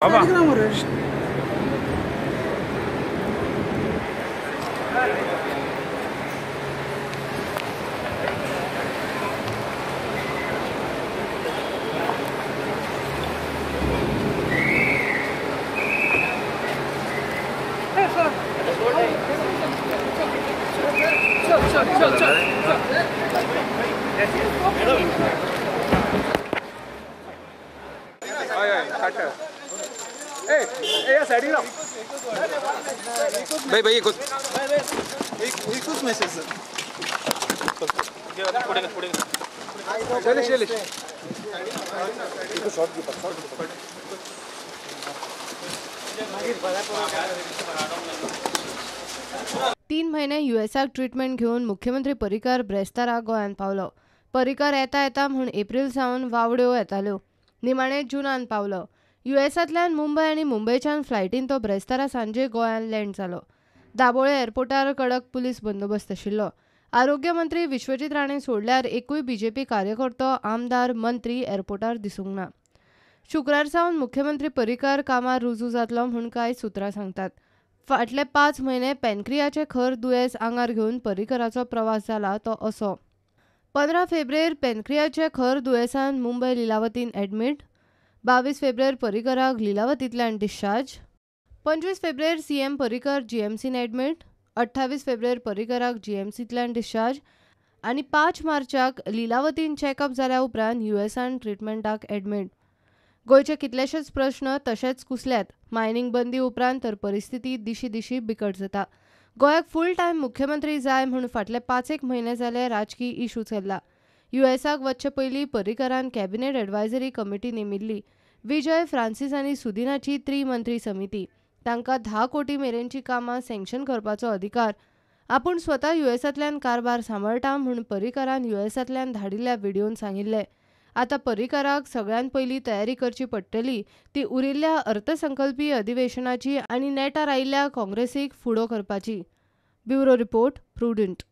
बाबा भाई भाई एकच मेसेज शैलेश 3 महिने युएसाक ट्रीटमेंट घेऊन मुख्यमंत्री पर्रीकर ब्रेस्तारा गोंयांत पावलो। पर्रीकर येता म्हूण एप्रिल सावन वावड्यो येताल्यो। निमाणे जुनान पावलो। युएसांतल्यान मुंबय आनी मुंबयच्यान फ्लायटीन तो ब्रेस्तारा सांजे गोंयांत लँड जालो। दाबोळे एअरपोर्टार कडक पुलीस बंदोबस्त आशिल्लो। आरोग्य मंत्री विश्वजीत राणे सोडल्यार एकूय बीजेपी कार्यकर्तो आमदार मंत्री एअरपोर्टार दिसूंक ना। शुक्रार सावन मुख्यमंत्री पर्रीकर कामार रुजू जातलो म्हूण कांय सुत्रां सांगतात। फाटले 5 महिने पॅनक्रियाचे खर दुयेंस आंगार घेवन पर्रीकराचो प्रवास जाला तो असो। 15 फेब्रेर पॅनक्रियाचे खर दुयेंसान मुंबय लिलावतीन एडमीट। 22 फेब्रेर पर्रीकराक लिलावतींतल्यान डिस्चार्ज। 25 फेब्रेर सीएम पर्रीकर जीएमसीन एडमीट। 28 फेब्रेर पर्रीकराक जीएमसींतल्यान डिस्चार्ज आनी 5 मार्चाक लिलावतीन चॅकअप जाल्या उपरांत युएसान ट्रीटमेंटाक एडमीट। गोंयचे कितलेशेच प्रश्न तशेंच कुसल्यात। मायनिंग बंदी उपरांत तर परिस्थिती दिशी दिशी बिकट जाता। गोंयाक फूल टायम मुख्यमंत्री जाय म्हूण फाटले 5 म्हयने जाले राजकी इशू चल्ला। युएसाक वचचे पयलीं पर्रीकरान कॅबिनेट एडवायझरी कमिटी नेमिल्ली। विजय फ्रांसीस आनी सुदिनाची त्रिमंत्री समिती। तांकां 10 कोटी मेरेनची कामां सँक्शन करपाचो अधिकार। आपूण स्वता युएसांतल्यान कारभार सांबाळटा म्हूण पर्रीकरान युएसांतल्यान धाडिल्ल्या व्हिडिओन सांगिल्लें। आतां पर्रीकराक सगळ्यान पयलीं तयारी करची पडटली ती उरिल्ल्या अर्थसंकल्पीय अधिवेशनाची आनी नेटार आयिल्ल्या काँग्रेसीक फुडो करपाची। Bureau report prudent.